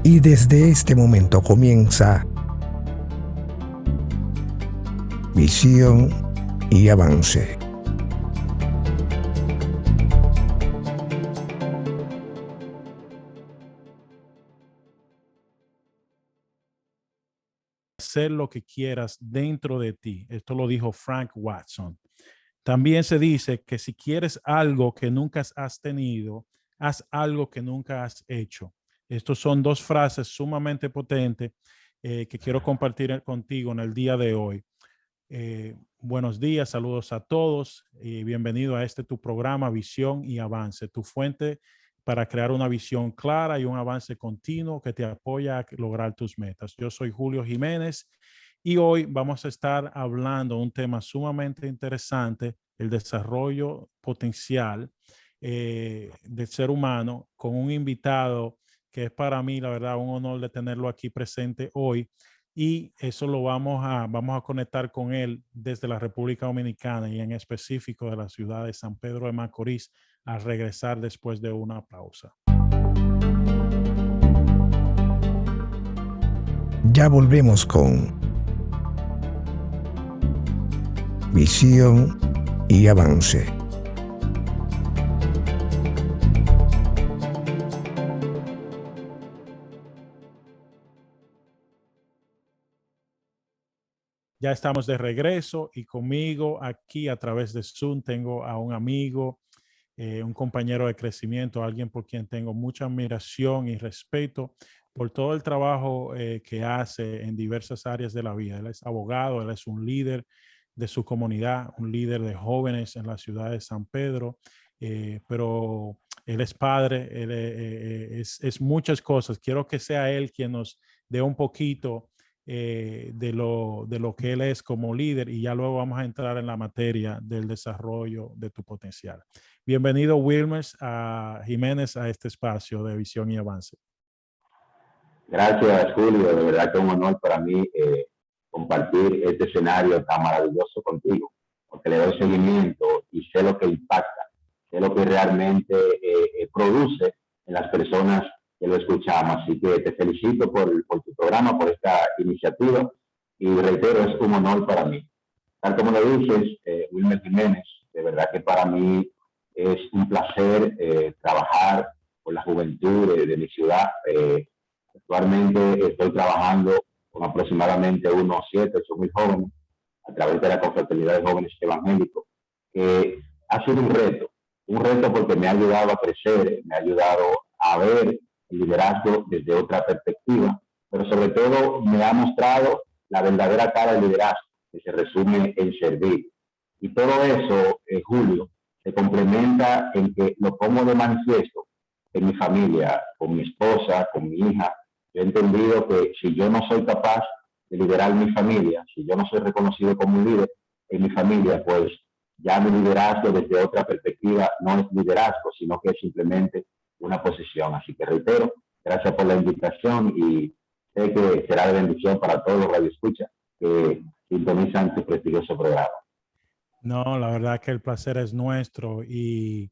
Y desde este momento comienza Visión y Avance. Hacer lo que quieras dentro de ti. Esto lo dijo Frank Watson. También se dice que si quieres algo que nunca has tenido, haz algo que nunca has hecho. Estos son dos frases sumamente potentes que quiero compartir contigo en el día de hoy. Buenos días, saludos a todos y bienvenido a este tu programa Visión y Avance, tu fuente para crear una visión clara y un avance continuo que te apoya a lograr tus metas. Yo soy Julio Jiménez y hoy vamos a estar hablando de un tema sumamente interesante, el desarrollo potencial del ser humano, con un invitado que es para mí, la verdad, un honor de tenerlo aquí presente hoy. Y eso lo vamos a conectar con él desde la República Dominicana y en específico de la ciudad de San Pedro de Macorís, al regresar después de una pausa. Ya volvemos con Visión y Avance. Ya estamos de regreso y conmigo aquí a través de Zoom tengo a un amigo, un compañero de crecimiento, alguien por quien tengo mucha admiración y respeto por todo el trabajo que hace en diversas áreas de la vida. Él es abogado, él es un líder de su comunidad, un líder de jóvenes en la ciudad de San Pedro, pero él es padre, él es muchas cosas. Quiero que sea él quien nos dé un poquito de lo que él es como líder y ya luego vamos a entrar en la materia del desarrollo de tu potencial. Bienvenido, Wilmers, a Jiménez, a este espacio de Visión y Avance. Gracias, Julio. De verdad que es un honor para mí compartir este escenario tan maravilloso contigo, porque le doy seguimiento y sé lo que impacta, sé lo que realmente produce en las personas que lo escuchamos. Así que te felicito por tu programa, por esta iniciativa y reitero, es un honor para mí. Tal como lo dices, Wilmer Jiménez, de verdad que para mí es un placer trabajar con la juventud de mi ciudad. Actualmente estoy trabajando con aproximadamente unos 7, 8 mil jóvenes a través de la Confraternidad de Jóvenes Evangélicos, que ha sido un reto porque me ha ayudado a crecer, me ha ayudado a ver el liderazgo desde otra perspectiva, pero sobre todo me ha mostrado la verdadera cara del liderazgo, que se resume en servir. Y todo eso, Julio, se complementa en que lo pongo de manifiesto en mi familia, con mi esposa, con mi hija. Yo he entendido que si yo no soy capaz de liderar mi familia, si yo no soy reconocido como un líder en mi familia, pues ya mi liderazgo desde otra perspectiva no es liderazgo, sino que es simplemente una posición. Así que reitero, gracias por la invitación y sé que será de bendición para todos los radioescuchas que sintonizan tu prestigioso programa. No, la verdad que el placer es nuestro y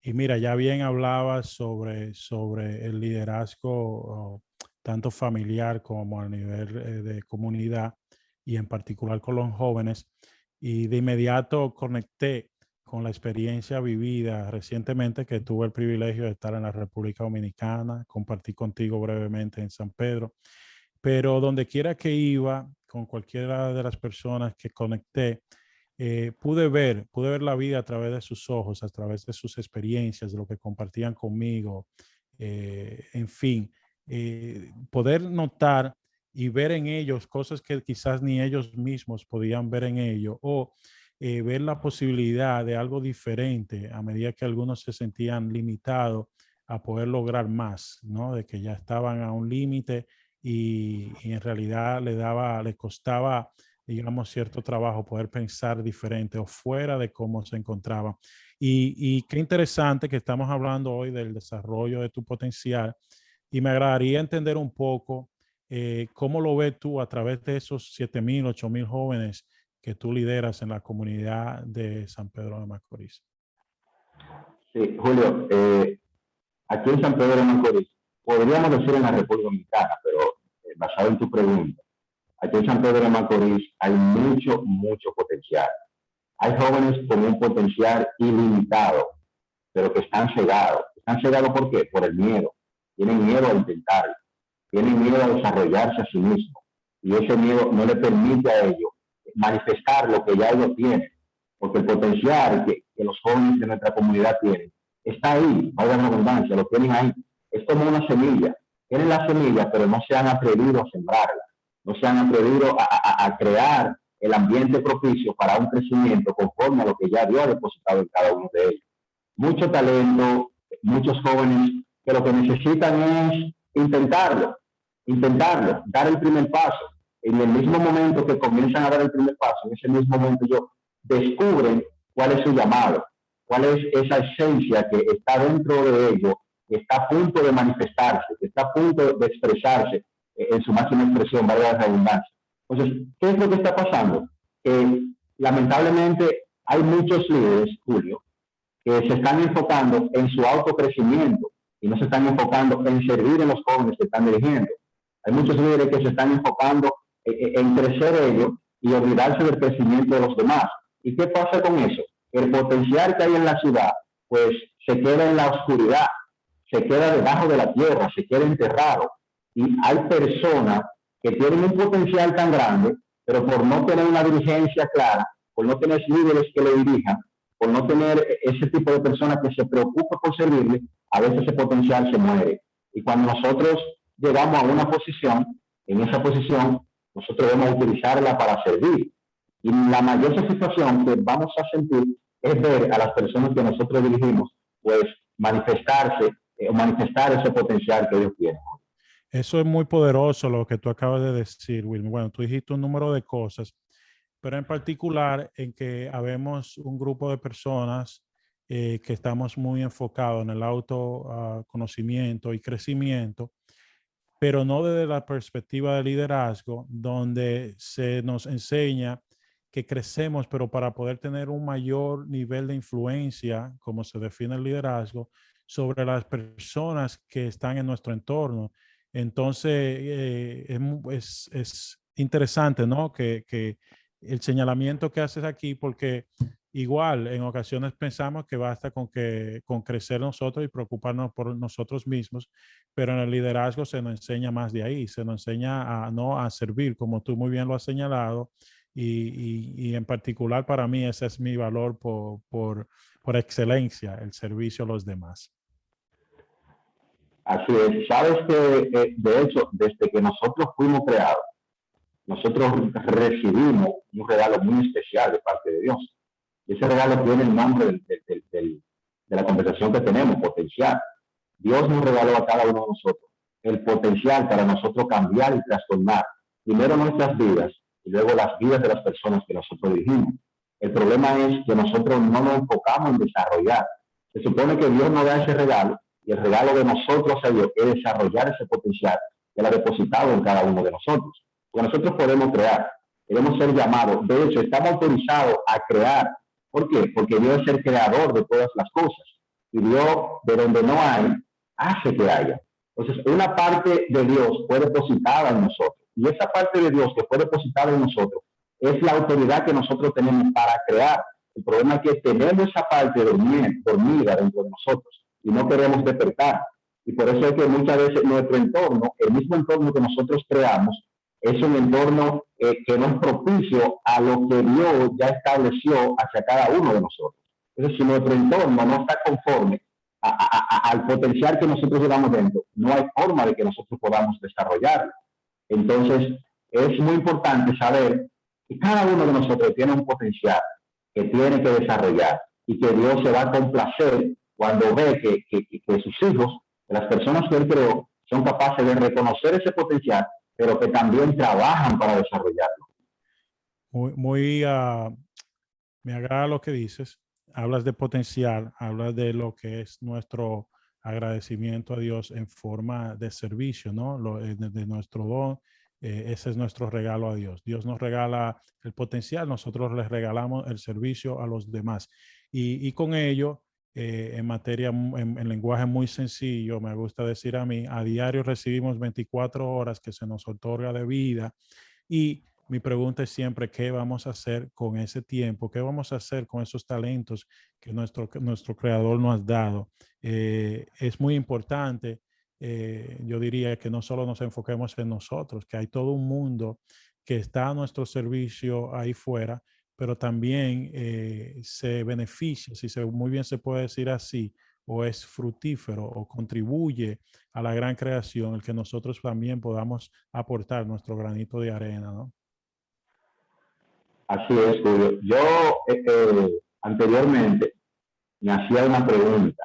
mira, ya bien hablabas sobre el liderazgo tanto familiar como a nivel de comunidad y en particular con los jóvenes. Y de inmediato conecté con la experiencia vivida recientemente que tuve el privilegio de estar en la República Dominicana, compartí contigo brevemente en San Pedro, pero donde quiera que iba, con cualquiera de las personas que conecté, pude ver la vida a través de sus ojos, a través de sus experiencias, de lo que compartían conmigo, en fin, poder notar y ver en ellos cosas que quizás ni ellos mismos podían ver en ellos o ver la posibilidad de algo diferente a medida que algunos se sentían limitados a poder lograr más, ¿no? De que ya estaban a un límite y en realidad le costaba, digamos, cierto trabajo poder pensar diferente o fuera de cómo se encontraba. Y qué interesante que estamos hablando hoy del desarrollo de tu potencial y me agradaría entender un poco cómo lo ves tú a través de esos 7,000, 8,000 jóvenes que tú lideras en la comunidad de San Pedro de Macorís. Sí, Julio, aquí en San Pedro de Macorís podríamos decir en la República Dominicana, pero basado en tu pregunta, aquí en San Pedro de Macorís hay mucho potencial. Hay jóvenes con un potencial ilimitado, pero que están cegados. ¿Están cegados por qué? Por el miedo. Tienen miedo a intentarlo. Tienen miedo a desarrollarse a sí mismos. Y ese miedo no le permite a ellos manifestar lo que ya ellos tienen. Porque el potencial que los jóvenes de nuestra comunidad tienen está ahí, valga la redundancia, lo tienen ahí. Es como una semilla. Tienen la semilla, pero no se han atrevido a sembrarla. No se han atrevido a crear el ambiente propicio para un crecimiento conforme a lo que ya Dios ha depositado en cada uno de ellos. Mucho talento, muchos jóvenes que lo que necesitan es intentarlo, dar el primer paso. En el mismo momento que comienzan a dar el primer paso, en ese mismo momento ellos descubren cuál es su llamado, cuál es esa esencia que está dentro de ellos, que está a punto de manifestarse, que está a punto de expresarse en su máxima expresión, valga la redundancia. Entonces, ¿qué es lo que está pasando? Lamentablemente hay muchos líderes, Julio, que se están enfocando en su autocrecimiento y no se están enfocando en servir a los jóvenes que están dirigiendo. Hay muchos líderes que se están enfocando en crecer ellos y olvidarse del crecimiento de los demás. ¿Y qué pasa con eso? El potencial que hay en la ciudad, pues se queda en la oscuridad, se queda debajo de la tierra, se queda enterrado. Y hay personas que tienen un potencial tan grande, pero por no tener una dirigencia clara, por no tener líderes que le dirijan, por no tener ese tipo de personas que se preocupan por servirle, a veces ese potencial se muere. Y cuando nosotros llegamos a una posición, en esa posición, nosotros debemos utilizarla para servir. Y la mayor satisfacción que vamos a sentir es ver a las personas que nosotros dirigimos, pues manifestarse o manifestar ese potencial que ellos tienen. Eso es muy poderoso lo que tú acabas de decir, Wilmer. Bueno, tú dijiste un número de cosas, pero en particular en que habemos un grupo de personas que estamos muy enfocados en el autoconocimiento y crecimiento, pero no desde la perspectiva de liderazgo, donde se nos enseña que crecemos, pero para poder tener un mayor nivel de influencia, como se define el liderazgo, sobre las personas que están en nuestro entorno. Entonces, es interesante, ¿no? Que el señalamiento que haces aquí, porque igual en ocasiones pensamos que basta con crecer nosotros y preocuparnos por nosotros mismos, pero en el liderazgo se nos enseña más de ahí, se nos enseña a servir, como tú muy bien lo has señalado, y en particular para mí ese es mi valor por excelencia, el servicio a los demás. Así es. Sabes que, de hecho, desde que nosotros fuimos creados, nosotros recibimos un regalo muy especial de parte de Dios. Y ese regalo tiene el nombre de la conversación que tenemos, potencial. Dios nos regaló a cada uno de nosotros el potencial para nosotros cambiar y transformar primero nuestras vidas y luego las vidas de las personas que nosotros dirigimos. El problema es que nosotros no nos enfocamos en desarrollar. Se supone que Dios nos da ese regalo y el regalo de nosotros a Dios es desarrollar ese potencial que Él ha depositado en cada uno de nosotros. Porque nosotros podemos crear, queremos ser llamados. De hecho, estamos autorizados a crear. ¿Por qué? Porque Dios es el creador de todas las cosas. Y Dios, de donde no hay, hace que haya. Entonces, una parte de Dios fue depositada en nosotros. Y esa parte de Dios que fue depositada en nosotros es la autoridad que nosotros tenemos para crear. El problema es que tenemos esa parte dormida dentro de nosotros y no queremos despertar. Y por eso es que muchas veces nuestro entorno, el mismo entorno que nosotros creamos, es un entorno que no es propicio a lo que Dios ya estableció hacia cada uno de nosotros. Entonces, si nuestro entorno no está conforme al potencial que nosotros llevamos dentro, no hay forma de que nosotros podamos desarrollarlo. Entonces, es muy importante saber que cada uno de nosotros tiene un potencial que tiene que desarrollar y que Dios se va a complacer cuando ve que sus hijos, que las personas que Él creó, son capaces de reconocer ese potencial, pero que también trabajan para desarrollarlo. Me agrada lo que dices. Hablas de potencial, hablas de lo que es nuestro agradecimiento a Dios en forma de servicio, ¿no? De nuestro don, ese es nuestro regalo a Dios. Dios nos regala el potencial, nosotros les regalamos el servicio a los demás. Y con ello en materia, en lenguaje muy sencillo, me gusta decir a mí, a diario recibimos 24 horas que se nos otorga de vida y mi pregunta es siempre, ¿qué vamos a hacer con ese tiempo? ¿Qué vamos a hacer con esos talentos que nuestro creador nos ha dado? Es muy importante, yo diría que no solo nos enfoquemos en nosotros, que hay todo un mundo que está a nuestro servicio ahí fuera, pero también se beneficia, si muy bien se puede decir así, o es fructífero o contribuye a la gran creación, el que nosotros también podamos aportar nuestro granito de arena, ¿no? Así es, Julio. Yo anteriormente me hacía una pregunta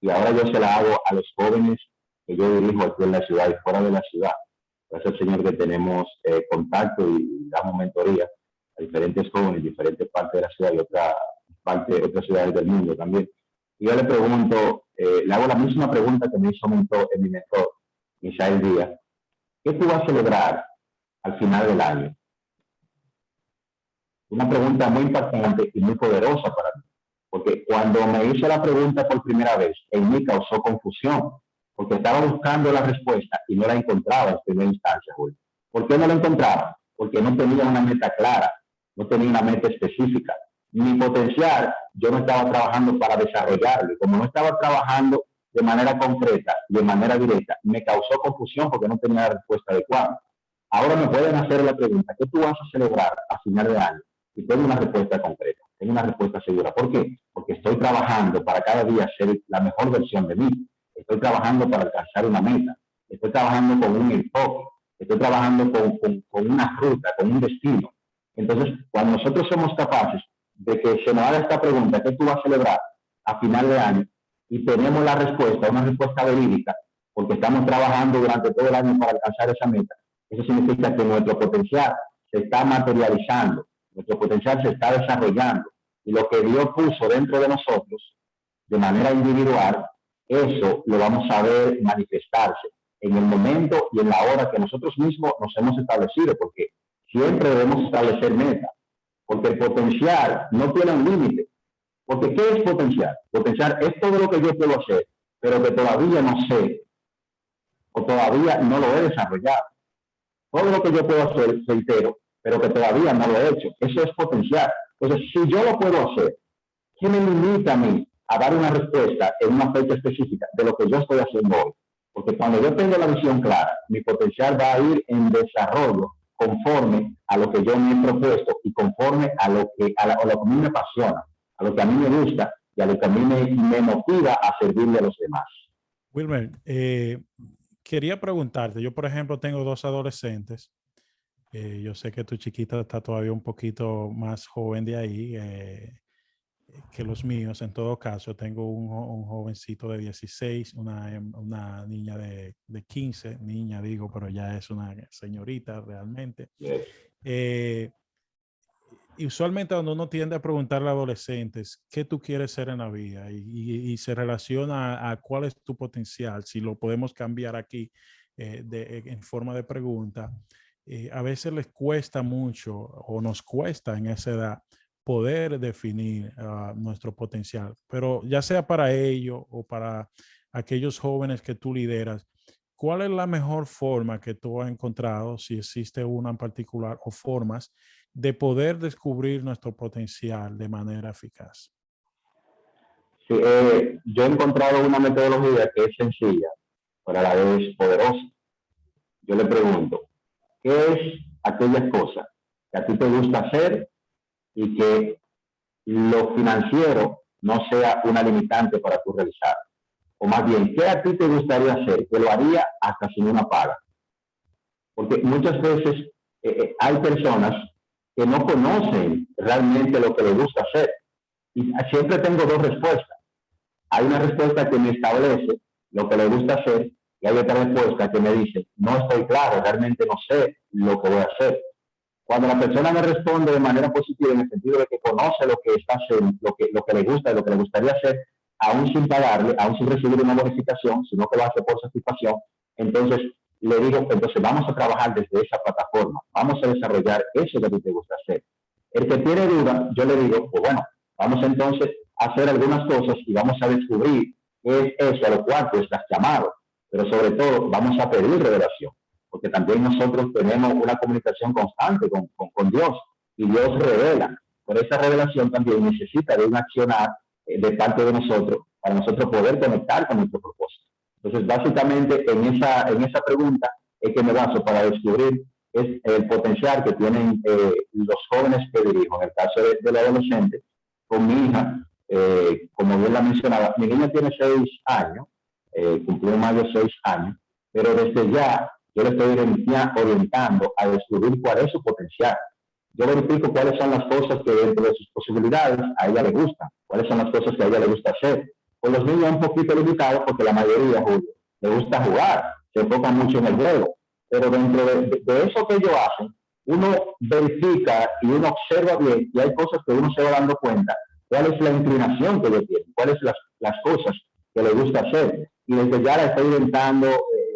y ahora yo se la hago a los jóvenes que yo dirijo aquí en la ciudad y fuera de la ciudad. Gracias al Señor que tenemos contacto y damos mentoría a diferentes jóvenes, diferentes partes de la ciudad y otras ciudades del mundo también. Y yo le pregunto, le hago la misma pregunta que me hizo mi mentor, Misael Díaz. ¿Qué tú vas a celebrar al final del año? Una pregunta muy impactante y muy poderosa para mí. Porque cuando me hizo la pregunta por primera vez, en mí causó confusión. Porque estaba buscando la respuesta y no la encontraba en primera instancia, Julio. ¿Por qué no la encontraba? Porque no tenía una meta clara, no tenía una meta específica. Mi potencial, yo no estaba trabajando para desarrollarlo. Y como no estaba trabajando de manera concreta, de manera directa, me causó confusión porque no tenía la respuesta adecuada. Ahora me pueden hacer la pregunta, ¿qué tú vas a celebrar a final de año? Y tengo una respuesta concreta, tengo una respuesta segura. ¿Por qué? Porque estoy trabajando para cada día ser la mejor versión de mí. Estoy trabajando para alcanzar una meta. Estoy trabajando con un enfoque. Estoy trabajando con una ruta, con un destino. Entonces, cuando nosotros somos capaces de que se nos haga esta pregunta, ¿qué tú vas a celebrar a final de año? Y tenemos la respuesta, una respuesta verídica, porque estamos trabajando durante todo el año para alcanzar esa meta. Eso significa que nuestro potencial se está materializando, nuestro potencial se está desarrollando. Y lo que Dios puso dentro de nosotros, de manera individual, eso lo vamos a ver manifestarse en el momento y en la hora que nosotros mismos nos hemos establecido, porque siempre debemos establecer metas, porque el potencial no tiene un límite. Porque ¿qué es potencial? Potencial es todo lo que yo puedo hacer, pero que todavía no sé o todavía no lo he desarrollado. Todo lo que yo puedo hacer, reitero, pero que todavía no lo he hecho. Eso es potencial. Entonces, si yo lo puedo hacer, ¿qué me limita a mí a dar una respuesta en una fecha específica de lo que yo estoy haciendo hoy? Porque cuando yo tengo la visión clara, mi potencial va a ir en desarrollo conforme a lo que yo me he propuesto y conforme a lo que a mí me apasiona, a lo que a mí me gusta y a lo que a mí me motiva a servirle a los demás. Wilmer, quería preguntarte, yo por ejemplo tengo 2 adolescentes, yo sé que tu chiquita está todavía un poquito más joven de ahí que los míos. En todo caso, tengo un jovencito de 16, una niña de 15, niña digo, pero ya es una señorita realmente. Y usualmente cuando uno tiende a preguntarle a adolescentes qué tú quieres ser en la vida y se relaciona a cuál es tu potencial, si lo podemos cambiar aquí en forma de pregunta, a veces les cuesta mucho o nos cuesta en esa edad poder definir nuestro potencial, pero ya sea para ellos o para aquellos jóvenes que tú lideras, ¿cuál es la mejor forma que tú has encontrado, si existe una en particular, o formas de poder descubrir nuestro potencial de manera eficaz? Sí, yo he encontrado una metodología que es sencilla, pero a la vez poderosa. Yo le pregunto, ¿qué es aquellas cosas que a ti te gusta hacer y que lo financiero no sea una limitante para tú realizar? O más bien, ¿qué a ti te gustaría hacer que lo haría hasta sin una paga? Porque muchas veces hay personas que no conocen realmente lo que les gusta hacer. Y siempre tengo 2 respuestas. Hay una respuesta que me establece lo que le gusta hacer y hay otra respuesta que me dice, no estoy claro, realmente no sé lo que voy a hacer. Cuando la persona me responde de manera positiva, en el sentido de que conoce lo que está haciendo, lo que le gusta y lo que le gustaría hacer, aún sin pagarle, aún sin recibir una bonificación, sino que lo hace por satisfacción, entonces le digo, entonces vamos a trabajar desde esa plataforma, vamos a desarrollar eso que a ti te gusta hacer. El que tiene duda, yo le digo, pues bueno, Vamos entonces a hacer algunas cosas y vamos a descubrir qué es eso a lo cual tú estás llamado. Pero sobre todo vamos a pedir revelación, porque también nosotros tenemos una comunicación constante con Dios y Dios revela. Por esa revelación también necesita de un accionar de parte de nosotros para nosotros poder conectar con nuestro propósito. Entonces, básicamente en esa pregunta es que me baso para descubrir es el potencial que tienen los jóvenes que dirijo. En el caso del adolescente, con mi hija, como bien la mencionaba, mi niña tiene 6 años, cumplió en mayo 6 años, pero desde ya yo le estoy orientando a descubrir cuál es su potencial. Yo verifico cuáles son las cosas que dentro de sus posibilidades a ella le gustan, cuáles son las cosas que a ella le gusta hacer. Con los niños es un poquito limitado porque la mayoría, Julio, le gusta jugar, se enfocan mucho en el juego, pero dentro de eso que ellos hacen, uno verifica y uno observa bien y hay cosas que uno se va dando cuenta, cuál es la inclinación que ellos tienen, cuáles son las cosas que le gusta hacer. Y desde ya la estoy inventando,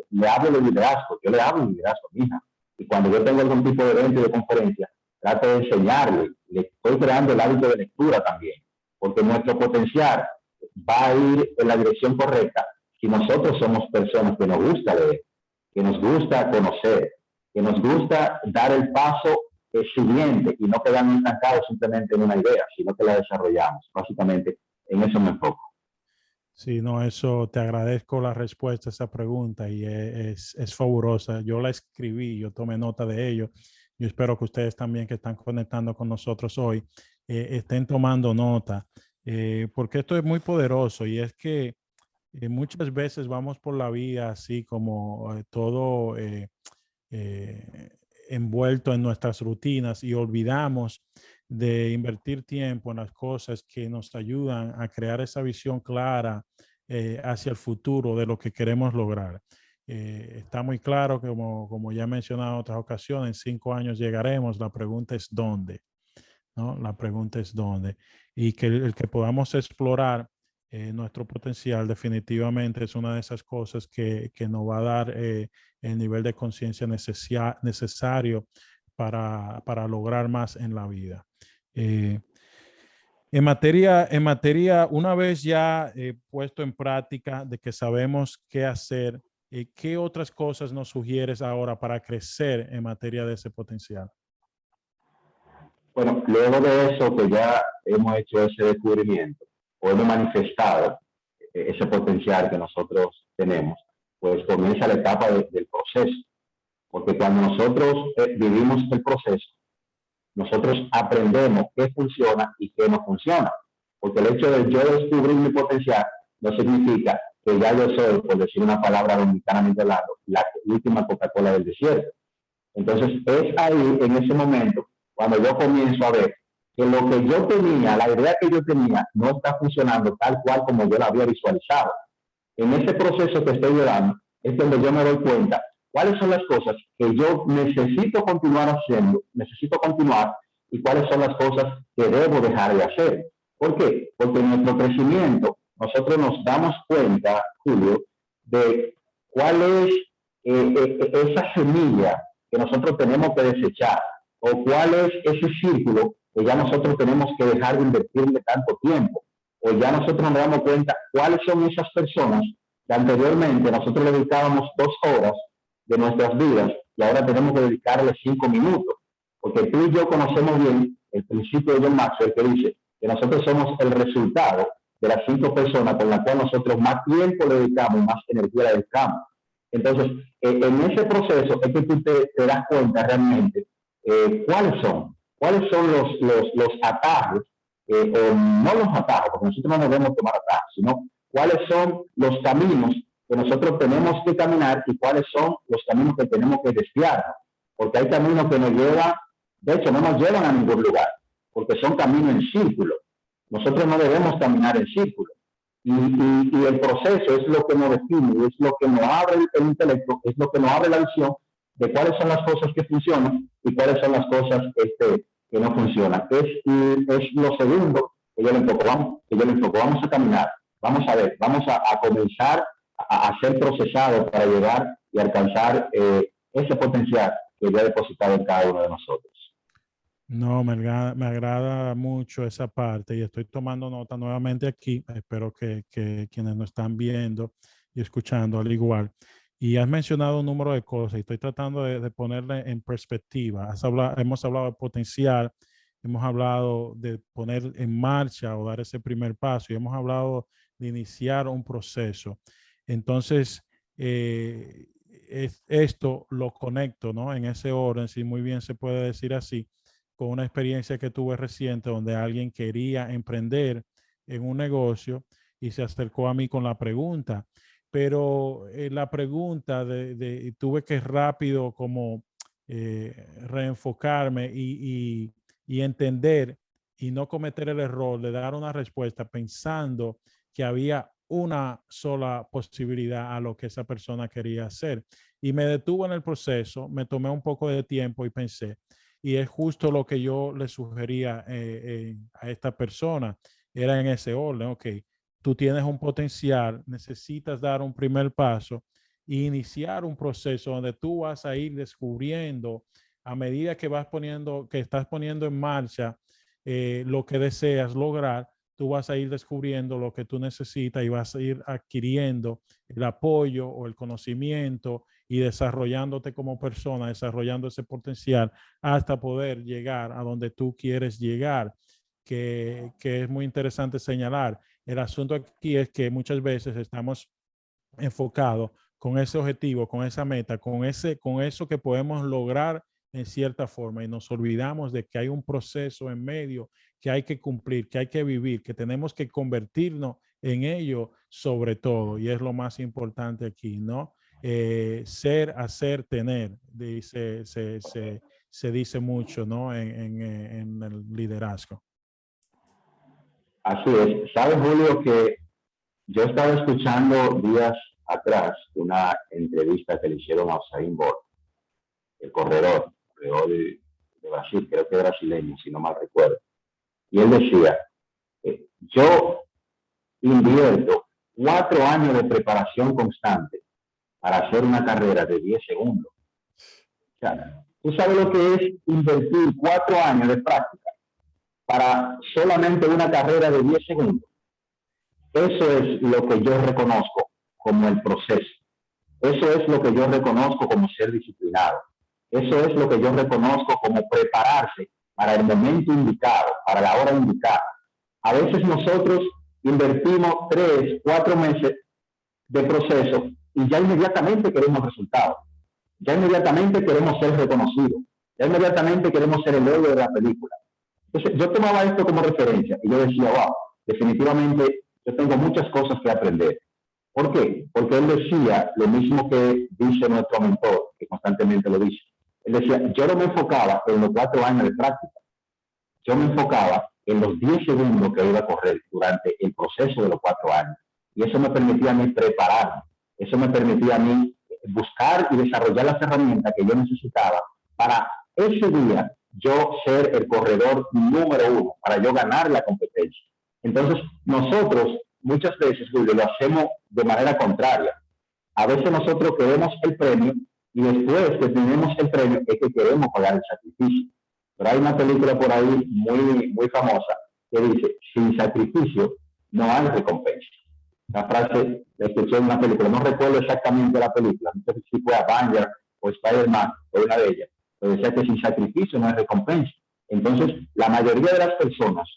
le hablo de liderazgo, yo le hablo de liderazgo a mi hija. Y cuando yo tengo algún tipo de evento y de conferencia, trato de enseñarle, le estoy creando el hábito de lectura también, porque nuestro potencial va a ir en la dirección correcta si nosotros somos personas que nos gusta leer, que nos gusta conocer, que nos gusta dar el paso siguiente y no quedarnos estancados simplemente en una idea, sino que la desarrollamos. Básicamente, en eso me enfoco. Sí, no, eso te agradezco la respuesta a esa pregunta y es fabulosa. Yo la escribí, yo tomé nota de ello. Yo espero que ustedes también que están conectando con nosotros hoy estén tomando nota, porque esto es muy poderoso y es que muchas veces vamos por la vida así como todo envuelto en nuestras rutinas y olvidamos de invertir tiempo en las cosas que nos ayudan a crear esa visión clara hacia el futuro de lo que queremos lograr. Está muy claro que como ya he mencionado en otras ocasiones, en 5 años llegaremos. La pregunta es ¿dónde? ¿No? La pregunta es ¿dónde? Y que el que podamos explorar nuestro potencial definitivamente es una de esas cosas que nos va a dar el nivel de conciencia necesario para lograr más en la vida. En materia, una vez ya puesto en práctica de que sabemos qué hacer, ¿qué otras cosas nos sugieres ahora para crecer en materia de ese potencial? Bueno, luego de eso que ya hemos hecho ese descubrimiento o hemos manifestado ese potencial que nosotros tenemos, pues comienza la etapa del proceso. Porque cuando nosotros vivimos el proceso, nosotros aprendemos qué funciona y qué no funciona. Porque el hecho de yo descubrir mi potencial no significa que ya yo soy, por decir una palabra dominicanamente hablando, la última Coca-Cola del desierto. Entonces es ahí, en ese momento, cuando yo comienzo a ver que lo que yo tenía, la idea que yo tenía, no está funcionando tal cual como yo la había visualizado. En ese proceso que estoy llevando es donde yo me doy cuenta cuáles son las cosas que yo necesito continuar haciendo, necesito continuar, y cuáles son las cosas que debo dejar de hacer. ¿Por qué? Porque en nuestro crecimiento nosotros nos damos cuenta, Julio, de cuál es esa semilla que nosotros tenemos que desechar, o cuál es ese círculo que ya nosotros tenemos que dejar de invertirle tanto tiempo, o ya nosotros nos damos cuenta cuáles son esas personas que anteriormente nosotros le dedicábamos 2 horas de nuestras vidas y ahora tenemos que dedicarle 5 minutos, porque tú y yo conocemos bien el principio de John Maxwell que dice que nosotros somos el resultado de las 5 personas con las cuales nosotros más tiempo le dedicamos, más energía le dedicamos. Entonces, en ese proceso es que tú te das cuenta realmente cuáles son los atajos, o no los atajos, porque nosotros no debemos tomar atajos, sino cuáles son los caminos que nosotros tenemos que caminar y cuáles son los caminos que tenemos que desviar. Porque hay caminos que nos llevan, de hecho, no nos llevan a ningún lugar, porque son caminos en círculo. Nosotros no debemos caminar en círculo. Y el proceso es lo que nos define, es lo que nos abre el intelecto, es lo que nos abre la visión de cuáles son las cosas que funcionan y cuáles son las cosas que no funcionan. Es lo segundo que yo le enfoco. Vamos a caminar, vamos a ver, vamos a comenzar a ser procesados para llegar y alcanzar ese potencial que ya he depositado en cada uno de nosotros. No, me agrada mucho esa parte y estoy tomando nota nuevamente aquí. Espero que quienes nos están viendo y escuchando al igual. Y has mencionado un número de cosas y estoy tratando de ponerle en perspectiva. Hemos hablado de potencial, hemos hablado de poner en marcha o dar ese primer paso y hemos hablado de iniciar un proceso. Entonces, esto lo conecto, ¿no? En ese orden, si muy bien se puede decir así, con una experiencia que tuve reciente donde alguien quería emprender en un negocio y se acercó a mí con la pregunta, pero la pregunta tuve que rápido como reenfocarme y entender y no cometer el error de dar una respuesta pensando que había una sola posibilidad a lo que esa persona quería hacer. Y me detuve en el proceso, me tomé un poco de tiempo y pensé, y es justo lo que yo le sugería a esta persona. Era en ese orden, ok, tú tienes un potencial, necesitas dar un primer paso e iniciar un proceso donde tú vas a ir descubriendo a medida que que estás poniendo en marcha lo que deseas lograr, tú vas a ir descubriendo lo que tú necesitas y vas a ir adquiriendo el apoyo o el conocimiento y desarrollándote como persona, desarrollando ese potencial hasta poder llegar a donde tú quieres llegar, que es muy interesante señalar. El asunto aquí es que muchas veces estamos enfocados con ese objetivo, con esa meta, con eso que podemos lograr en cierta forma y nos olvidamos de que hay un proceso en medio que hay que cumplir, que hay que vivir, que tenemos que convertirnos en ello sobre todo y es lo más importante aquí, ¿no? Ser, hacer, tener, se dice mucho, ¿no? En el liderazgo. Así es. ¿Sabes, Julio, que yo estaba escuchando días atrás una entrevista que le hicieron a Usain Bolt, el corredor de Brasil, creo que brasileño, si no mal recuerdo. Y él decía, yo invierto 4 años de preparación constante para hacer una carrera de 10 segundos. O sea, ¿tú sabes lo que es invertir 4 años de práctica para solamente una carrera de 10 segundos? Eso es lo que yo reconozco como el proceso. Eso es lo que yo reconozco como ser disciplinado. Eso es lo que yo reconozco como prepararse para el momento indicado, para la hora indicada. A veces nosotros invertimos 3, 4 meses de proceso y ya inmediatamente queremos resultados. Ya inmediatamente queremos ser reconocidos. Ya inmediatamente queremos ser el héroe de la película. Entonces, yo tomaba esto como referencia y yo decía, wow, definitivamente yo tengo muchas cosas que aprender. ¿Por qué? Porque él decía lo mismo que dice nuestro mentor, que constantemente lo dice. Él decía, yo no me enfocaba en los 4 años de práctica, yo me enfocaba en los 10 segundos que iba a correr durante el proceso de los 4 años. Y eso me permitía a mí prepararme, eso me permitía a mí buscar y desarrollar las herramientas que yo necesitaba para ese día yo ser el corredor número 1, para yo ganar la competencia. Entonces, nosotros muchas veces, Julio, lo hacemos de manera contraria. A veces nosotros queremos el premio y después que tenemos el premio es que queremos pagar el sacrificio. Pero hay una película por ahí muy famosa que dice, sin sacrificio no hay recompensa. La frase la escuché en una película, no recuerdo exactamente la película, no sé si fue Avenger o Spider-Man o una de ellas, pero decía que sin sacrificio no hay recompensa. Entonces, la mayoría de las personas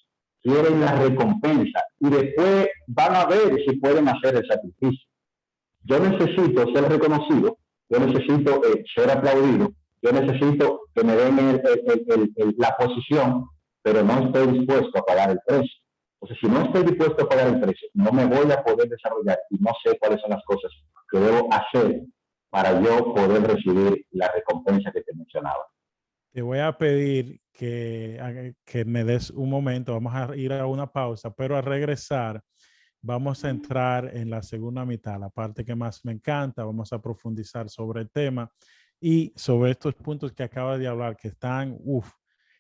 quieren la recompensa y después van a ver si pueden hacer el sacrificio. Yo necesito ser reconocido, yo necesito ser aplaudido, yo necesito que me den la posición, pero no estoy dispuesto a pagar el precio. Entonces, si no estoy dispuesto a pagar el precio, no me voy a poder desarrollar y no sé cuáles son las cosas que debo hacer para yo poder recibir la recompensa que te mencionaba. Te voy a pedir que me des un momento, vamos a ir a una pausa, pero al regresar vamos a entrar en la segunda mitad, la parte que más me encanta, vamos a profundizar sobre el tema y sobre estos puntos que acabas de hablar, que están,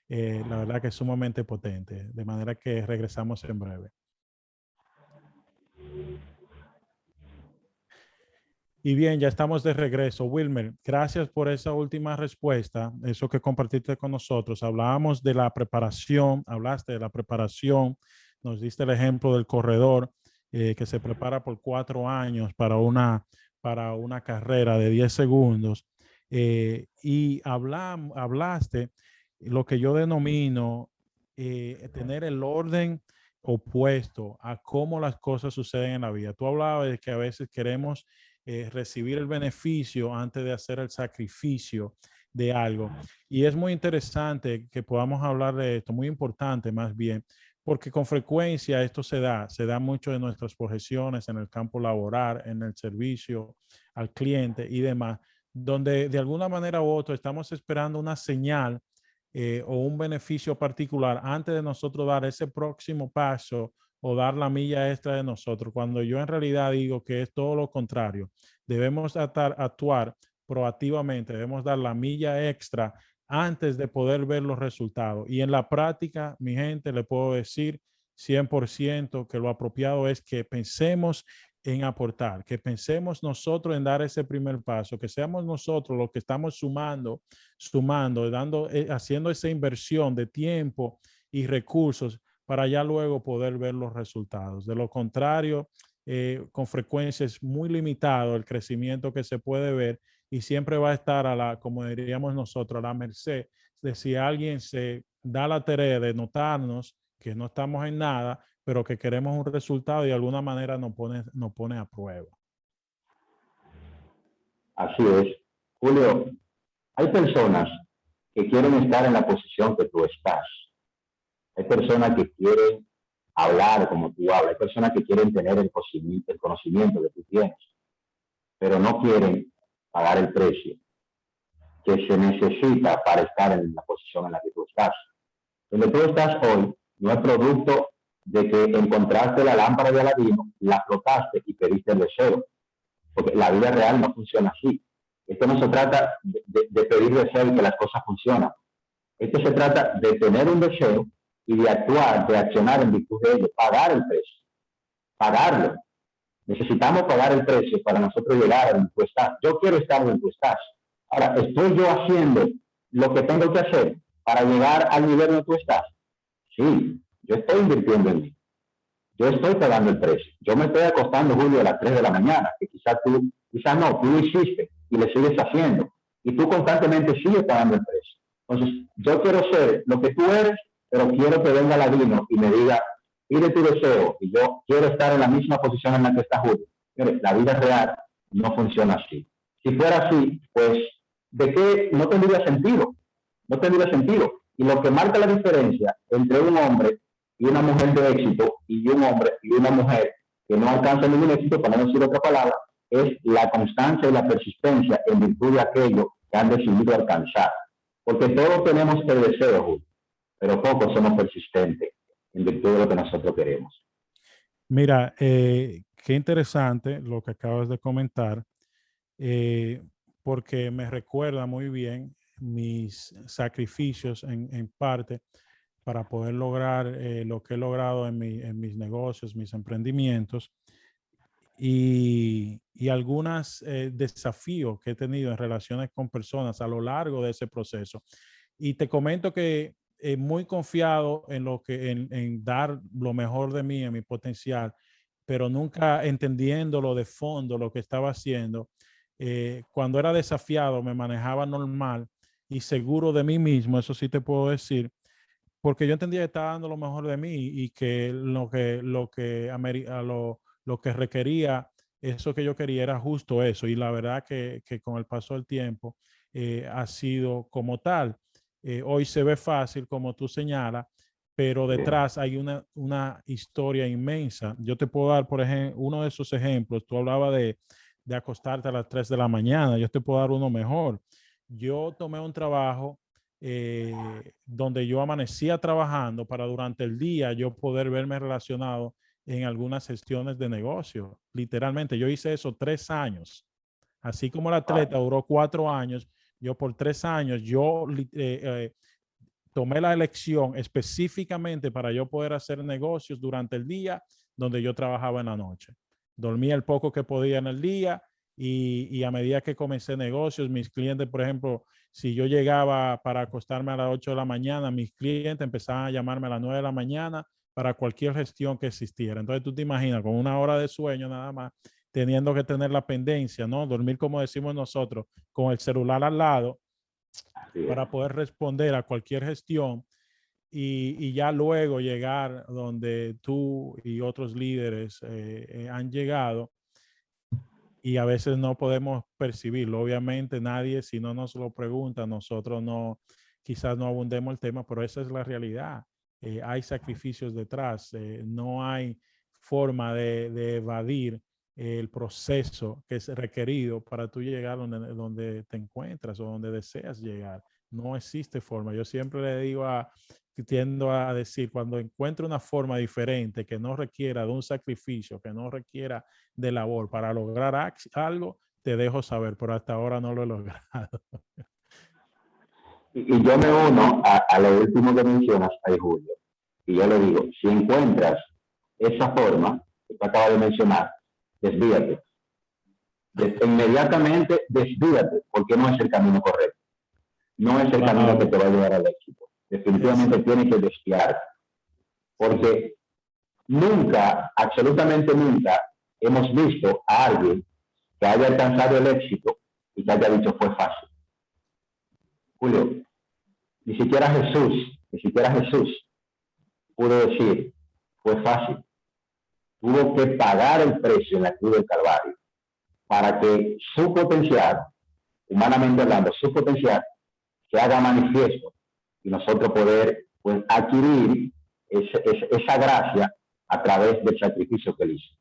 la verdad que es sumamente potente, de manera que regresamos en breve. Y bien, ya estamos de regreso. Wilmer, gracias por esa última respuesta, eso que compartiste con nosotros. Hablábamos de la preparación, hablaste de la preparación, nos diste el ejemplo del corredor que se prepara por 4 años para una carrera de 10 segundos. Y hablaste lo que yo denomino tener el orden opuesto a cómo las cosas suceden en la vida. Tú hablabas de que a veces queremos recibir el beneficio antes de hacer el sacrificio de algo. Y es muy interesante que podamos hablar de esto, muy importante más bien, porque con frecuencia esto se da mucho en nuestras profesiones, en el campo laboral, en el servicio al cliente y demás, donde de alguna manera u otra estamos esperando una señal o un beneficio particular antes de nosotros dar ese próximo paso o dar la milla extra de nosotros, cuando yo en realidad digo que es todo lo contrario. Debemos actuar proactivamente, debemos dar la milla extra antes de poder ver los resultados. Y en la práctica, mi gente, le puedo decir 100% que lo apropiado es que pensemos en aportar, que pensemos nosotros en dar ese primer paso, que seamos nosotros los que estamos sumando, haciendo esa inversión de tiempo y recursos para ya luego poder ver los resultados. De lo contrario, con frecuencia es muy limitado el crecimiento que se puede ver y siempre va a estar como diríamos nosotros, a la merced de si alguien se da la tarea de notarnos que no estamos en nada, pero que queremos un resultado y de alguna manera nos pone a prueba. Así es. Julio, hay personas que quieren estar en la posición que tú estás. Hay personas que quieren hablar como tú hablas. Hay personas que quieren tener el conocimiento que tú tienes, pero no quieren pagar el precio que se necesita para estar en la posición en la que tú estás. Donde tú estás hoy no es producto de que encontraste la lámpara de Aladino, la flotaste y pediste el deseo, porque la vida real no funciona así. Esto no se trata de pedir deseo y que las cosas funcionan. Esto se trata de tener un deseo y de actuar, de accionar en virtud de ello, pagar el precio, pagarlo. Necesitamos pagar el precio para nosotros llegar a donde tú estás. Yo quiero estar donde tú estás. Ahora, ¿estoy yo haciendo lo que tengo que hacer para llegar al nivel donde tú estás? Sí, yo estoy invirtiendo en mí. Yo estoy pagando el precio. Yo me estoy acostando, Julio, a las 3 de la mañana, que quizás no, tú lo hiciste y le sigues haciendo. Y tú constantemente sigues pagando el precio. Entonces, yo quiero ser lo que tú eres, pero quiero que venga Aladino y me diga, pide tu deseo, y yo quiero estar en la misma posición en la que está Julio. Mire, la vida real no funciona así. Si fuera así, pues, ¿de qué? No tendría sentido. No tendría sentido. Y lo que marca la diferencia entre un hombre y una mujer de éxito y un hombre y una mujer que no alcanza ningún éxito, para no decir otra palabra, es la constancia y la persistencia en virtud de aquello que han decidido alcanzar. Porque todos tenemos el deseo, Julio, pero pocos somos persistentes en virtud de lo que nosotros queremos. Mira, qué interesante lo que acabas de comentar, porque me recuerda muy bien mis sacrificios en parte para poder lograr lo que he logrado en mis negocios, mis emprendimientos y algunos desafíos que he tenido en relaciones con personas a lo largo de ese proceso. Y te comento que muy confiado en en dar lo mejor de mí, en mi potencial, pero nunca entendiéndolo de fondo lo que estaba haciendo. Cuando era desafiado me manejaba normal y seguro de mí mismo, eso sí te puedo decir, porque yo entendía que estaba dando lo mejor de mí y que lo que requería, eso que yo quería era justo eso. Y la verdad que con el paso del tiempo ha sido como tal. Hoy se ve fácil, como tú señalas, pero detrás hay una historia inmensa. Yo te puedo dar, por ejemplo, uno de esos ejemplos. Tú hablabas de acostarte a las 3 de la mañana. Yo te puedo dar uno mejor. Yo tomé un trabajo donde yo amanecía trabajando para durante el día yo poder verme relacionado en algunas gestiones de negocio. Literalmente, yo hice eso 3 años. Así como el atleta duró 4 años, yo por 3 años, tomé la elección específicamente para yo poder hacer negocios durante el día donde yo trabajaba en la noche. Dormía el poco que podía en el día y a medida que comencé negocios, mis clientes, por ejemplo, si yo llegaba para acostarme a las 8 de la mañana, mis clientes empezaban a llamarme a las 9 de la mañana para cualquier gestión que existiera. Entonces tú te imaginas con una hora de sueño nada más, teniendo que tener la pendencia, ¿no? Dormir como decimos nosotros, con el celular al lado Así es. para poder responder a cualquier gestión y ya luego llegar donde tú y otros líderes han llegado y a veces no podemos percibirlo. Obviamente nadie, si no nos lo pregunta, nosotros no, quizás no abundemos el tema, pero esa es la realidad. Hay sacrificios detrás, no hay forma de evadir el proceso que es requerido para tú llegar donde te encuentras o donde deseas llegar. No existe forma. Yo siempre le digo tiendo a decir, cuando encuentro una forma diferente que no requiera de un sacrificio, que no requiera de labor para lograr algo, te dejo saber, pero hasta ahora no lo he logrado. Y yo me uno a lo último que mencionas ahí, Julio. Y yo le digo, si encuentras esa forma que tú acabas de mencionar, desvíate. Inmediatamente desvíate, porque no es el camino correcto. No es el camino que te va a llevar al éxito. Definitivamente tienes que desviarte. Porque nunca, absolutamente nunca, hemos visto a alguien que haya alcanzado el éxito y que haya dicho fue fácil. Julio, ni siquiera Jesús pudo decir fue fácil. Tuvo que pagar el precio en la cruz del Calvario para que su potencial, humanamente hablando, su potencial se haga manifiesto y nosotros poder pues, adquirir esa gracia a través del sacrificio que él hizo.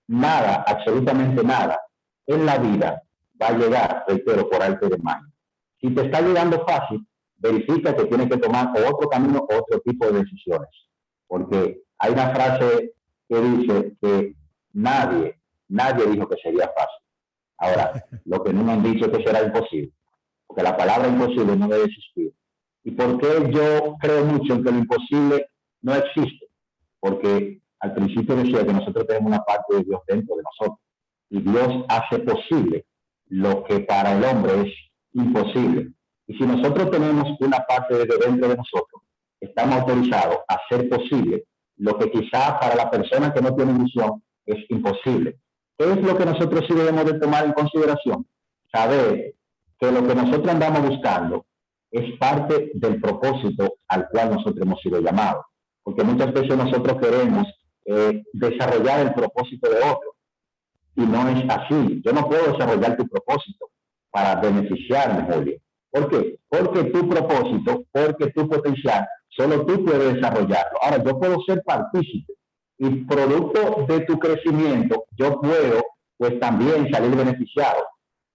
Nada, absolutamente nada en la vida va a llegar, reitero, por arte de magia. Si te está llegando fácil, verifica que tienes que tomar otro camino, otro tipo de decisiones. Porque hay una frase que dice que nadie dijo que sería fácil. Ahora, lo que no me han dicho es que será imposible. Porque la palabra imposible no debe existir. ¿Y por qué yo creo mucho en que lo imposible no existe? Porque al principio decía que nosotros tenemos una parte de Dios dentro de nosotros. Y Dios hace posible lo que para el hombre es imposible. Y si nosotros tenemos una parte de dentro de nosotros, estamos autorizados a hacer posible lo que quizás para la persona que no tiene visión es imposible. ¿Qué es lo que nosotros sí debemos de tomar en consideración? Saber que lo que nosotros andamos buscando es parte del propósito al cual nosotros hemos sido llamados. Porque muchas veces nosotros queremos desarrollar el propósito de otro. Y no es así. Yo no puedo desarrollar tu propósito para beneficiarme, Julio. ¿Por qué? Porque tu propósito, porque tu potencial, solo tú puedes desarrollarlo. Ahora, yo puedo ser partícipe y producto de tu crecimiento, yo puedo pues también salir beneficiado.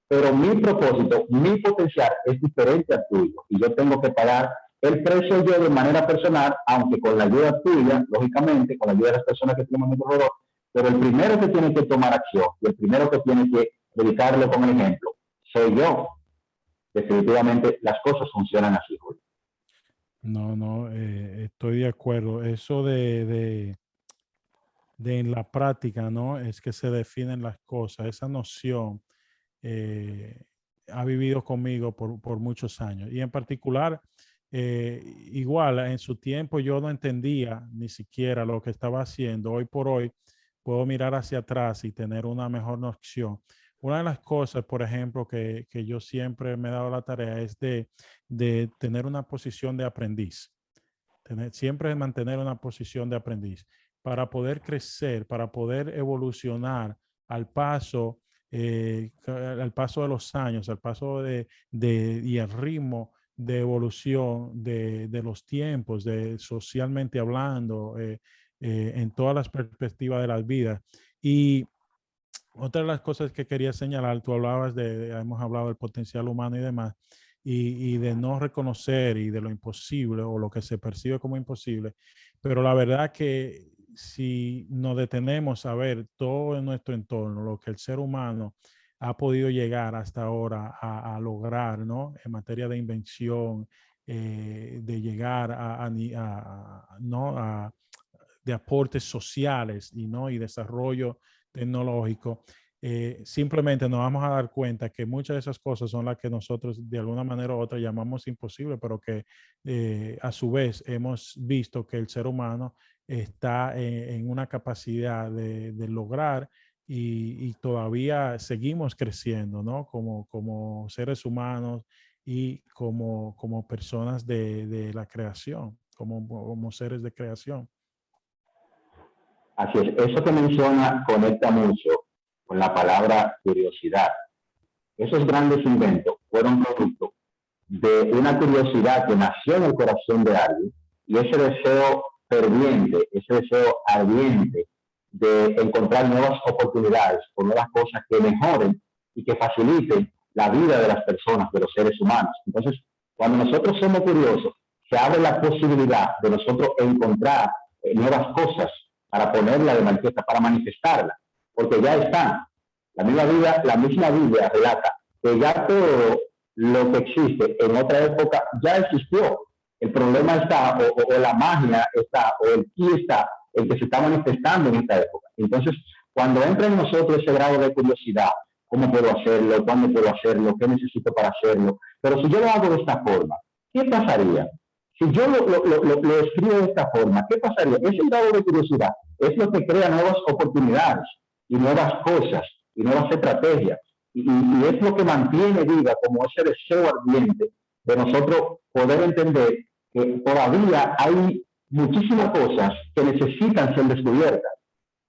Pero mi propósito, mi potencial es diferente al tuyo y yo tengo que pagar el precio yo de manera personal, aunque con la ayuda tuya, lógicamente, con la ayuda de las personas que tenemos en el alrededor, pero el primero que tiene que tomar acción y el primero que tiene que dedicarle como ejemplo soy yo. Definitivamente las cosas funcionan así, Julio. No, estoy de acuerdo. Eso de en la práctica, ¿no? Es que se definen las cosas. Esa noción ha vivido conmigo por muchos años. Y en particular, igual en su tiempo yo no entendía ni siquiera lo que estaba haciendo. Hoy por hoy puedo mirar hacia atrás y tener una mejor noción. Una de las cosas, por ejemplo, que yo siempre me he dado la tarea es de tener una posición de aprendiz. Siempre mantener una posición de aprendiz para poder crecer, para poder evolucionar al paso de los años, al paso y el ritmo de evolución de los tiempos, socialmente hablando, en todas las perspectivas de las vidas. Y otra de las cosas que quería señalar, tú hablabas hemos hablado del potencial humano y demás, y de no reconocer y de lo imposible o lo que se percibe como imposible, pero la verdad que si nos detenemos a ver todo en nuestro entorno, lo que el ser humano ha podido llegar hasta ahora a lograr, ¿no? En materia de invención, de llegar ¿no? de aportes sociales y desarrollo tecnológico, simplemente nos vamos a dar cuenta que muchas de esas cosas son las que nosotros de alguna manera u otra llamamos imposible, pero que a su vez hemos visto que el ser humano está en una capacidad de lograr y todavía seguimos creciendo, ¿no? Como seres humanos y como personas de la creación, como seres de creación. Así es, eso que menciona conecta mucho con la palabra curiosidad. Esos grandes inventos fueron producto de una curiosidad que nació en el corazón de alguien y ese deseo ferviente, ese deseo ardiente de encontrar nuevas oportunidades o nuevas cosas que mejoren y que faciliten la vida de las personas, de los seres humanos. Entonces, cuando nosotros somos curiosos, se abre la posibilidad de nosotros encontrar nuevas cosas para ponerla de manifiesta, para manifestarla, porque ya están. La misma Biblia relata que ya todo lo que existe en otra época ya existió. El problema está, o la magia está, o el ki está, el que se está manifestando en esta época. Entonces, cuando entra en nosotros ese grado de curiosidad, ¿cómo puedo hacerlo? ¿Cuándo puedo hacerlo? ¿Qué necesito para hacerlo? Pero si yo lo hago de esta forma, ¿qué pasaría? Si yo lo escribo de esta forma, ¿qué pasaría? Ese grado de curiosidad es lo que crea nuevas oportunidades y nuevas cosas y nuevas estrategias. Y es lo que mantiene viva como ese deseo ardiente de nosotros poder entender que todavía hay muchísimas cosas que necesitan ser descubiertas.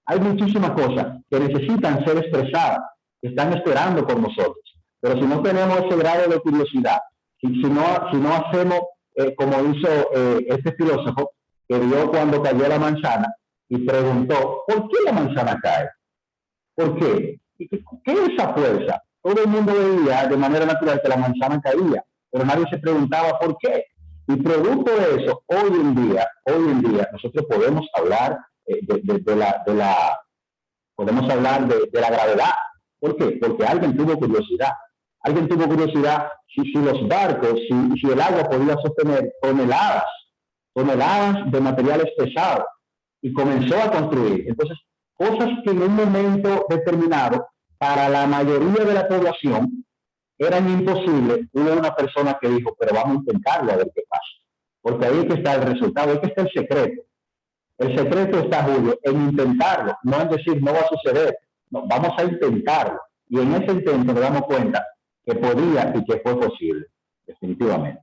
Hay muchísimas cosas que necesitan ser expresadas, que están esperando por nosotros. Pero si no tenemos ese grado de curiosidad, si no hacemos como hizo este filósofo que vio cuando cayó la manzana y preguntó, ¿por qué la manzana cae? ¿Por qué? ¿Qué es esa fuerza? Todo el mundo veía de manera natural que la manzana caía, pero nadie se preguntaba por qué. Y producto de eso, hoy en día, nosotros podemos hablar podemos hablar de la gravedad. ¿Por qué? Porque alguien tuvo curiosidad. Alguien tuvo curiosidad si los barcos, si el agua podía sostener toneladas de materiales pesados y comenzó a construir. Entonces, cosas que en un momento determinado para la mayoría de la población eran imposibles, hubo una persona que dijo, pero vamos a intentarlo a ver qué pasa. Porque ahí es que está el resultado, ahí es que está el secreto. El secreto está, Julio, en intentarlo, no en decir no va a suceder. No, vamos a intentarlo. Y en ese intento nos damos cuenta que podía y que fue posible, definitivamente.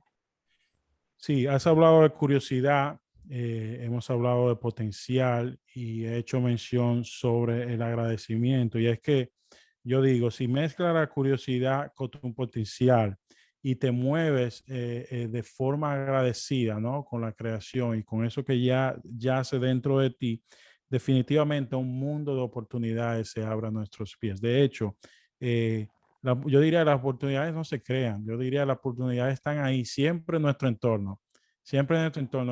Sí, has hablado de curiosidad, hemos hablado de potencial y he hecho mención sobre el agradecimiento. Y es que yo digo, si mezclas la curiosidad con tu potencial y te mueves de forma agradecida, ¿no? Con la creación y con eso que ya yace dentro de ti, definitivamente un mundo de oportunidades se abre a nuestros pies. De hecho, yo diría que las oportunidades no se crean, yo diría que las oportunidades están ahí, siempre en nuestro entorno,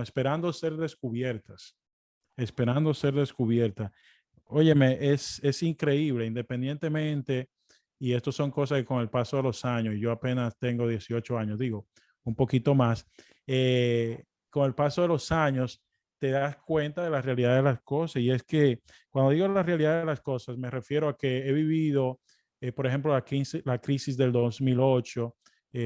esperando ser descubiertas, esperando ser descubiertas. Óyeme, es increíble, independientemente, y esto son cosas que con el paso de los años, y yo apenas tengo 18 años, digo, un poquito más, con el paso de los años te das cuenta de la realidad de las cosas, y es que cuando digo la realidad de las cosas, me refiero a que he vivido, por ejemplo, la crisis del 2008,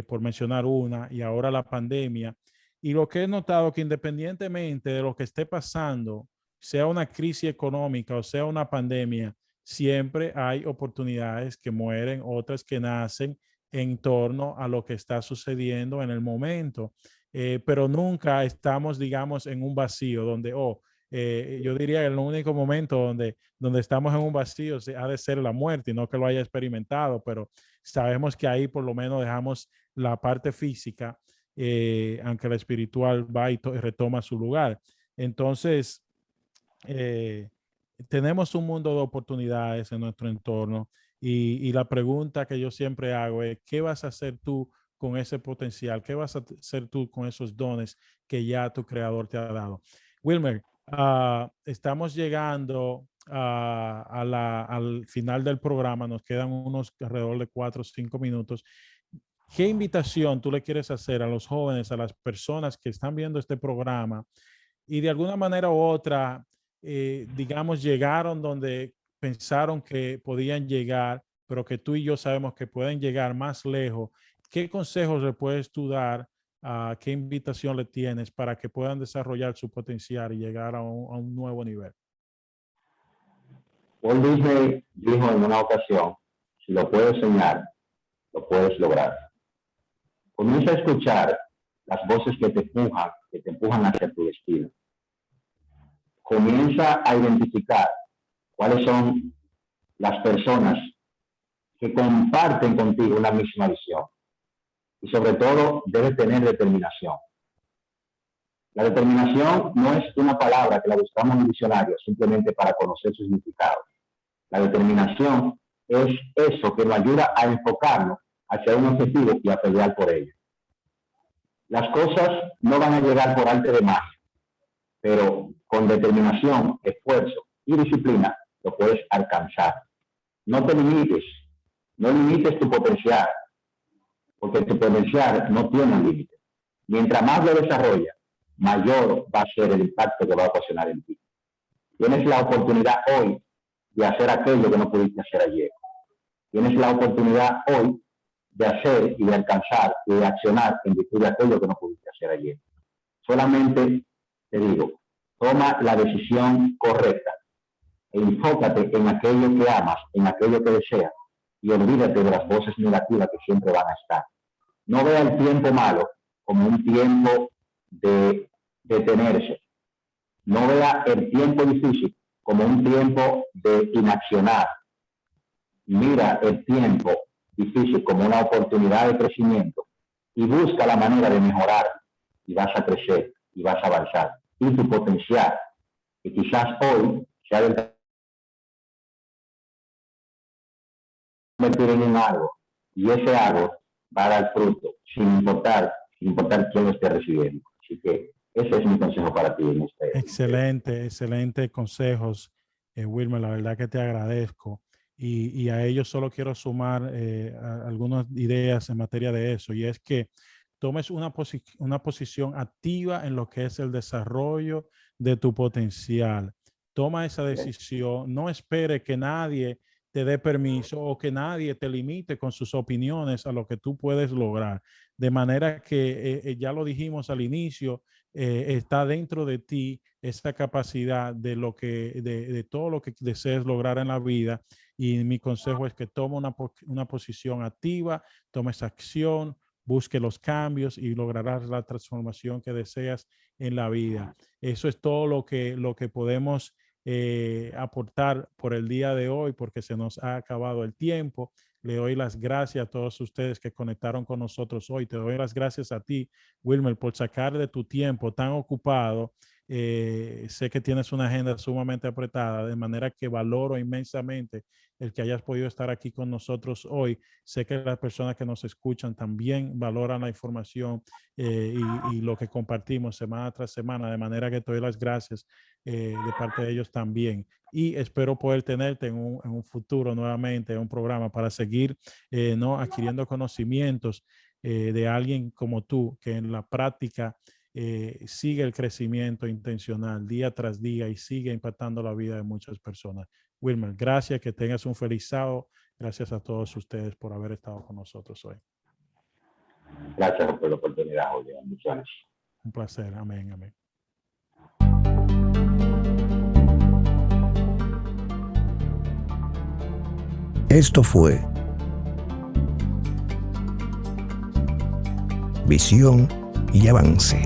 por mencionar una, y ahora la pandemia, y lo que he notado que independientemente de lo que esté pasando, sea una crisis económica o sea una pandemia, siempre hay oportunidades que mueren, otras que nacen en torno a lo que está sucediendo en el momento. Pero nunca estamos, digamos, en un vacío donde, yo diría que el único momento donde estamos en un vacío ha de ser la muerte y no que lo haya experimentado, pero sabemos que ahí por lo menos dejamos la parte física, aunque la espiritual va y retoma su lugar. Entonces, tenemos un mundo de oportunidades en nuestro entorno y la pregunta que yo siempre hago es, ¿qué vas a hacer tú con ese potencial? ¿Qué vas a hacer tú con esos dones que ya tu creador te ha dado? Wilmer, estamos llegando al final del programa, nos quedan unos alrededor de 4 o 5 minutos. ¿Qué invitación tú le quieres hacer a los jóvenes, a las personas que están viendo este programa y de alguna manera u otra, digamos, llegaron donde pensaron que podían llegar, pero que tú y yo sabemos que pueden llegar más lejos, ¿qué consejos le puedes tú dar? ¿Qué invitación le tienes para que puedan desarrollar su potencial y llegar a un nuevo nivel? Walt Disney dijo en una ocasión, si lo puedes soñar, lo puedes lograr. Comienza a escuchar las voces que te empujan hacia tu destino. Comienza a identificar cuáles son las personas que comparten contigo una misma visión. Y sobre todo, debes tener determinación. La determinación no es una palabra que la buscamos en el diccionario simplemente para conocer su significado. La determinación es eso que nos ayuda a enfocarnos hacia un objetivo y a pelear por ello. Las cosas no van a llegar por arte de magia, pero con determinación, esfuerzo y disciplina lo puedes alcanzar. No te limites, no limites tu potencial, porque tu potencial no tiene un límite. Mientras más lo desarrollas, mayor va a ser el impacto que va a ocasionar en ti. Tienes la oportunidad hoy de hacer aquello que no pudiste hacer ayer. Tienes la oportunidad hoy de hacer y de alcanzar y de accionar en virtud de aquello que no pudiste hacer ayer. Solamente te digo, toma la decisión correcta e enfócate en aquello que amas, en aquello que deseas, y olvídate de las voces negativas que siempre van a estar. No vea el tiempo malo como un tiempo de detenerse. No vea el tiempo difícil como un tiempo de inaccionar. Mira el tiempo difícil como una oportunidad de crecimiento y busca la manera de mejorar, y vas a crecer y vas a avanzar. Y tu potencial, que quizás hoy sea del convertir en algo, y ese algo va a dar fruto, sin importar quién lo esté recibiendo. Así que ese es mi consejo para ti en este. Excelente consejos, Wilmer, la verdad que te agradezco. Y a ello solo quiero sumar algunas ideas en materia de eso, y es que tomes una posición activa en lo que es el desarrollo de tu potencial. Toma esa decisión, no espere que nadie te dé permiso o que nadie te limite con sus opiniones a lo que tú puedes lograr. De manera que ya lo dijimos al inicio, está dentro de ti esa capacidad de todo lo que desees lograr en la vida. Y mi consejo es que tome una posición activa, tomes acción, busque los cambios y lograrás la transformación que deseas en la vida. Eso es todo lo que podemos aportar por el día de hoy, porque se nos ha acabado el tiempo. Le doy las gracias a todos ustedes que conectaron con nosotros hoy. Te doy las gracias a ti, Wilmer, por sacar de tu tiempo tan ocupado. Sé que tienes una agenda sumamente apretada, de manera que valoro inmensamente el que hayas podido estar aquí con nosotros hoy. Sé que las personas que nos escuchan también valoran la información y lo que compartimos semana tras semana, de manera que te doy las gracias de parte de ellos también. Y espero poder tenerte en un futuro nuevamente en un programa para seguir adquiriendo conocimientos de alguien como tú, que en la práctica sigue el crecimiento intencional día tras día y sigue impactando la vida de muchas personas. Wilmer, gracias, que tengas un feliz sábado. Gracias a todos ustedes por haber estado con nosotros hoy. Gracias por la oportunidad, Julio. Muchas gracias. Un placer. Amén, amén. Esto fue Visión y Avance.